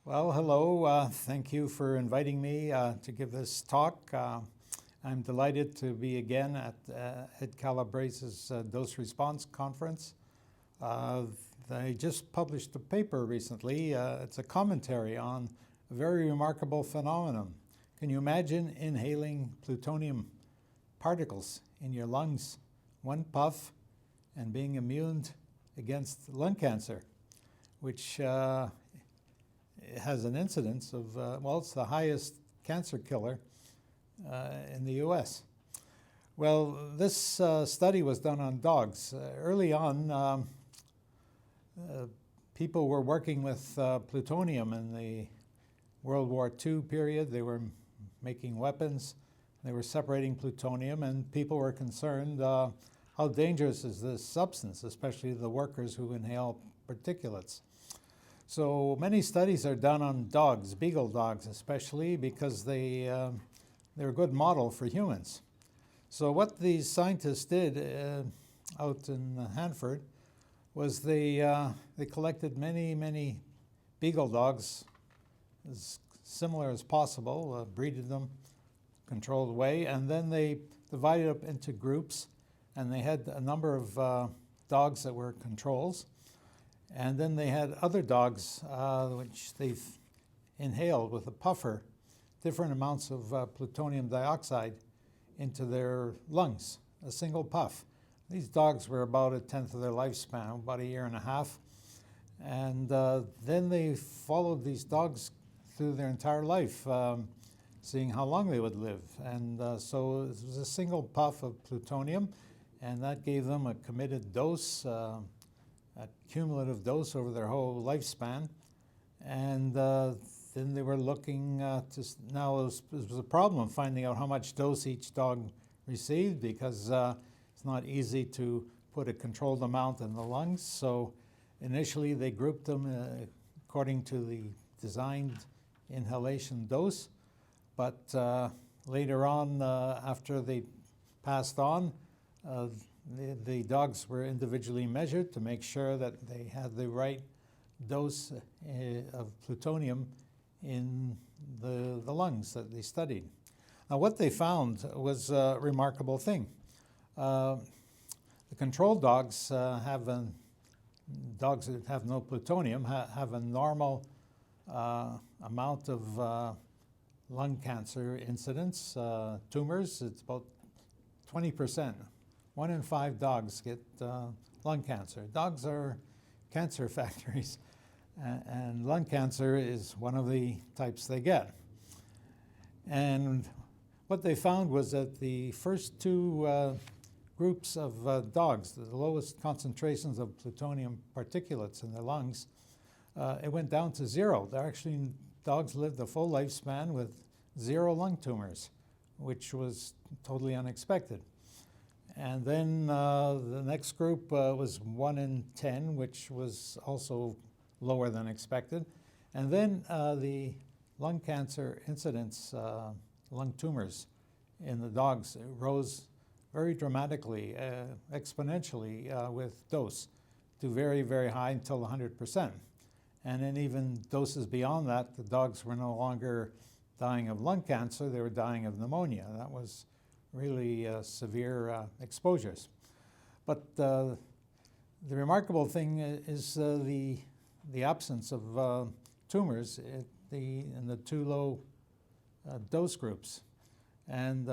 Well, hello. Thank you for inviting me to give this talk. I'm delighted to be again at Ed Calabrese's Dose Response Conference. They just published a paper recently. It's a commentary on a very remarkable phenomenon. Can you imagine inhaling plutonium particles in your lungs, one puff, and being immune against lung cancer, which has an incidence of, well, it's the highest cancer killer in the US. Well, this study was done on dogs. Early on, people were working with plutonium in the World War II period. They were making weapons. They were separating plutonium, and people were concerned how dangerous is this substance, especially the workers who inhale particulates. So many studies are done on dogs, beagle dogs especially, because they're a good model for humans. So what these scientists did out in Hanford was they collected many beagle dogs, as similar as possible, breeded them controlled way, and then they divided up into groups, and they had a number of dogs that were controls. And then they had other dogs which they inhaled with a puffer different amounts of plutonium dioxide into their lungs, a single puff. These dogs were about a tenth of their lifespan, about a year and a half. And then they followed these dogs through their entire life, seeing how long they would live. And so it was a single puff of plutonium, and that gave them a committed dose, a cumulative dose over their whole lifespan. And then they were looking now it was a problem finding out how much dose each dog received, because it's not easy to put a controlled amount in the lungs. So initially they grouped them according to the designed inhalation dose. But later on, after they passed on, the dogs were individually measured to make sure that they had the right dose of plutonium in the lungs that they studied. Now, what they found was a remarkable thing. The control dogs dogs that have no plutonium have a normal amount of lung cancer incidence, tumors. It's about 20%. 1 in 5 dogs get lung cancer. Dogs are cancer factories, and lung cancer is one of the types they get. And what they found was that the first two groups of dogs, the lowest concentrations of plutonium particulates in their lungs, it went down to 0. Dogs lived a full lifespan with 0 lung tumors, which was totally unexpected. And then the next group was 1 in 10, which was also lower than expected. And then the lung cancer incidence, lung tumors in the dogs rose very dramatically, exponentially with dose to very, very high until 100%. And then even doses beyond that, the dogs were no longer dying of lung cancer, they were dying of pneumonia. That was really severe exposures. But the remarkable thing is the absence of tumors in the 2 low dose groups. And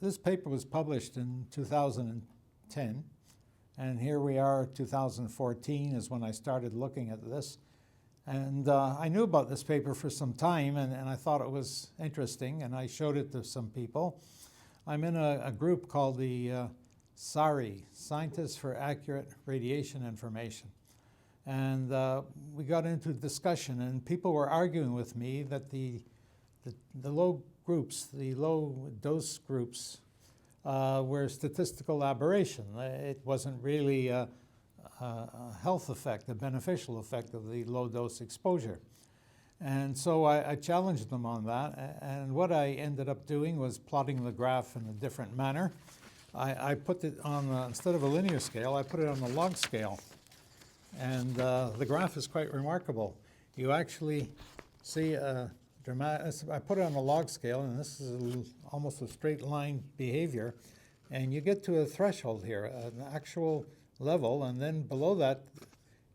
this paper was published in 2010, and here we are, 2014 is when I started looking at this. And I knew about this paper for some time, and I thought it was interesting, and I showed it to some people. I'm in a group called the SARI, Scientists for Accurate Radiation Information. And we got into discussion, and people were arguing with me that the low groups, the low dose groups, were a statistical aberration. It wasn't really a health effect, a beneficial effect of the low dose exposure. And so I challenged them on that, and what I ended up doing was plotting the graph in a different manner. I put it on, instead of a linear scale, I put it on a log scale. And the graph is quite remarkable. You actually see I put it on a log scale, and this is almost a straight line behavior. And you get to a threshold here, an actual level, and then below that,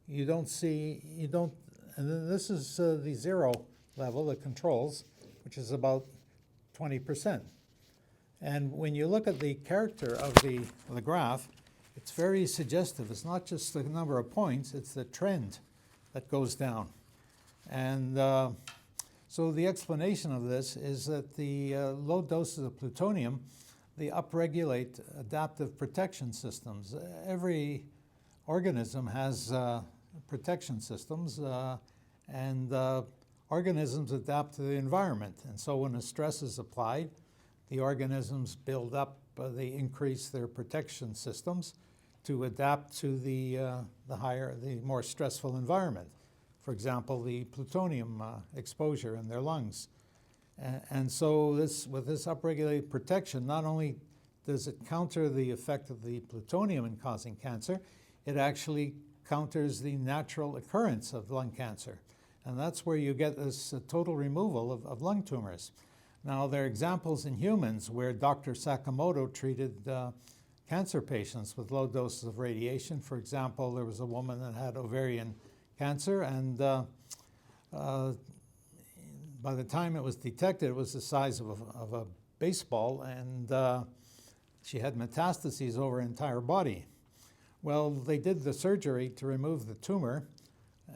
you don't, and then this is the zero level, the controls, which is about 20%. And when you look at the character of the graph, it's very suggestive. It's not just the number of points, it's the trend that goes down. And so the explanation of this is that the low doses of plutonium, they upregulate adaptive protection systems. Every organism has protection systems, and organisms adapt to the environment. And so when a stress is applied, the organisms build up, they increase their protection systems to adapt to the more stressful environment. For example, the plutonium exposure in their lungs. And so with this upregulated protection, not only does it counter the effect of the plutonium in causing cancer, it actually counters the natural occurrence of lung cancer. And that's where you get this total removal of lung tumors. Now, there are examples in humans where Dr. Sakamoto treated cancer patients with low doses of radiation. For example, there was a woman that had ovarian cancer, and by the time it was detected, it was the size of a baseball, and she had metastases over her entire body. Well, they did the surgery to remove the tumor,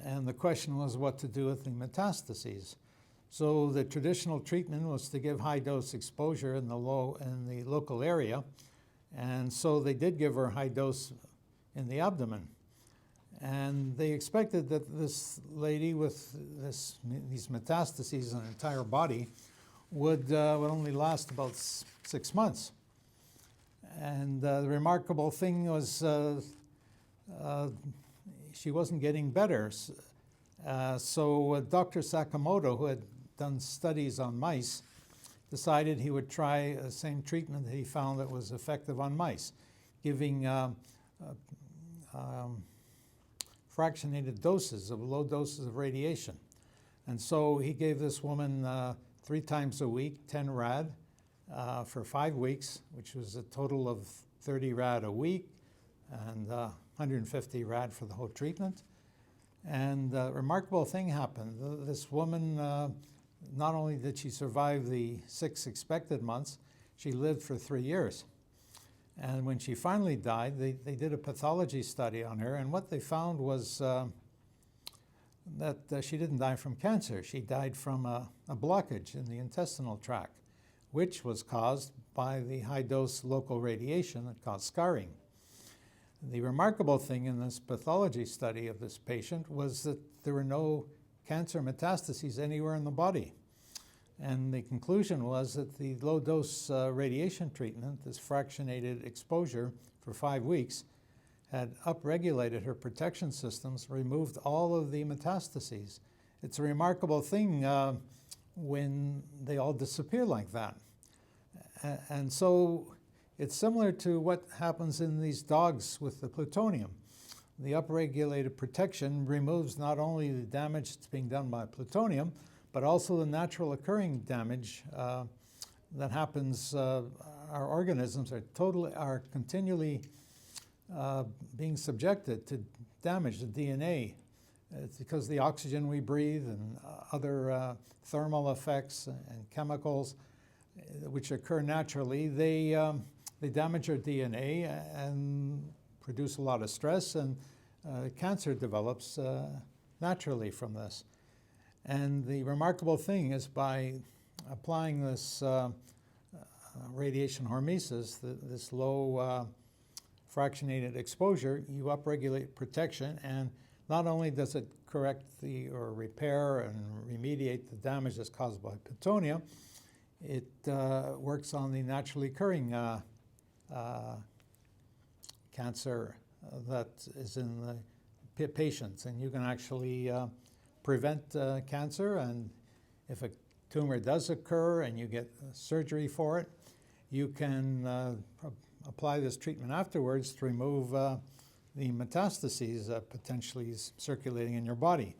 and the question was what to do with the metastases. So the traditional treatment was to give high-dose exposure in the local area, and so they did give her high dose in the abdomen. And they expected that this lady with these metastases in her entire body would only last about 6 months. And the remarkable thing was she wasn't getting better. So Dr. Sakamoto, who had done studies on mice, decided he would try the same treatment that he found that was effective on mice, giving fractionated doses of low doses of radiation. And so he gave this woman 3 times a week, 10 rad, for 5 weeks, which was a total of 30 rad a week and 150 rad for the whole treatment. And a remarkable thing happened. This woman, not only did she survive the 6 expected months, she lived for 3 years. And when she finally died, they did a pathology study on her, and what they found was that she didn't die from cancer. She died from a blockage in the intestinal tract, which was caused by the high-dose local radiation that caused scarring. The remarkable thing in this pathology study of this patient was that there were no cancer metastases anywhere in the body. And the conclusion was that the low-dose radiation treatment, this fractionated exposure for 5 weeks, had upregulated her protection systems, removed all of the metastases. It's a remarkable thing when they all disappear like that. And so it's similar to what happens in these dogs with the plutonium. The upregulated protection removes not only the damage that's being done by plutonium, but also the natural occurring damage that happens. Our organisms are continually being subjected to damage, the DNA. It's because of the oxygen we breathe and other thermal effects and chemicals which occur naturally. They damage our DNA and produce a lot of stress, and cancer develops naturally from this. And the remarkable thing is by applying this radiation hormesis, this low fractionated exposure, you upregulate protection, and not only does it correct or repair and remediate the damage that's caused by plutonium, it works on the naturally occurring cancer that is in the patients, and you can actually prevent cancer. And if a tumor does occur and you get surgery for it, you can apply this treatment afterwards to remove the metastases potentially circulating in your body.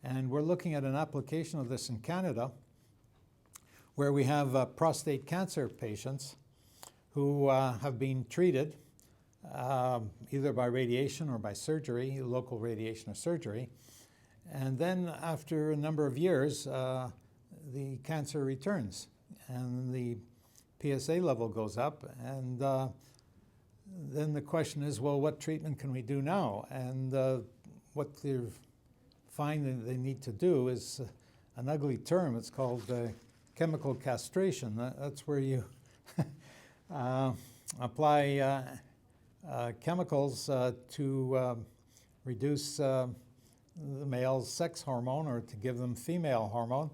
And we're looking at an application of this in Canada where we have prostate cancer patients who have been treated either by radiation or by surgery, local radiation or surgery. And then after a number of years, the cancer returns and the PSA level goes up. And then the question is, well, what treatment can we do now? And what they find that they need to do is an ugly term. It's called chemical castration. That's where you apply chemicals to reduce the male's sex hormone or to give them female hormone,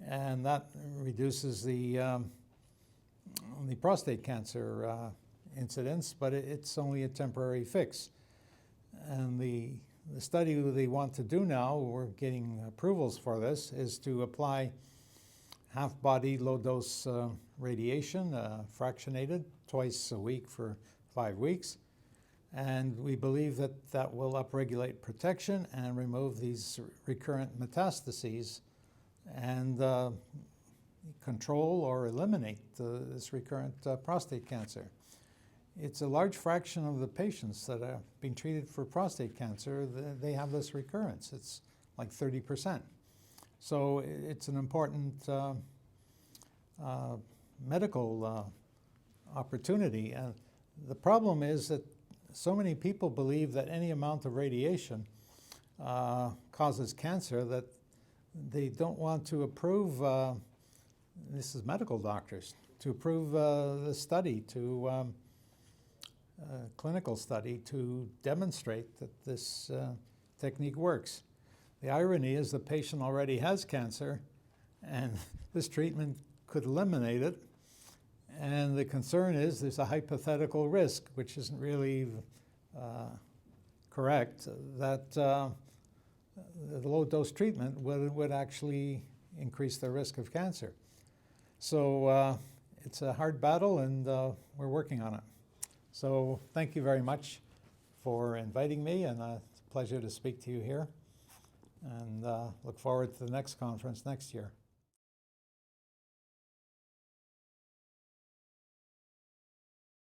and that reduces the prostate cancer incidence, but it's only a temporary fix. And the study that they want to do now, we're getting approvals for this, is to apply half-body low-dose radiation, fractionated, twice a week for 5 weeks. And we believe that that will upregulate protection and remove these recurrent metastases and control or eliminate this recurrent prostate cancer. It's a large fraction of the patients that are being treated for prostate cancer, they have this recurrence. It's like 30%. So it's an important medical opportunity. The problem is that so many people believe that any amount of radiation causes cancer that they don't want to approve, this is medical doctors, to approve the study, to clinical study to demonstrate that this technique works. The irony is the patient already has cancer and this treatment could eliminate it. And the concern is there's a hypothetical risk, which isn't really correct, that the low-dose treatment would actually increase the risk of cancer. So it's a hard battle, and we're working on it. So thank you very much for inviting me, and it's a pleasure to speak to you here. And look forward to the next conference next year.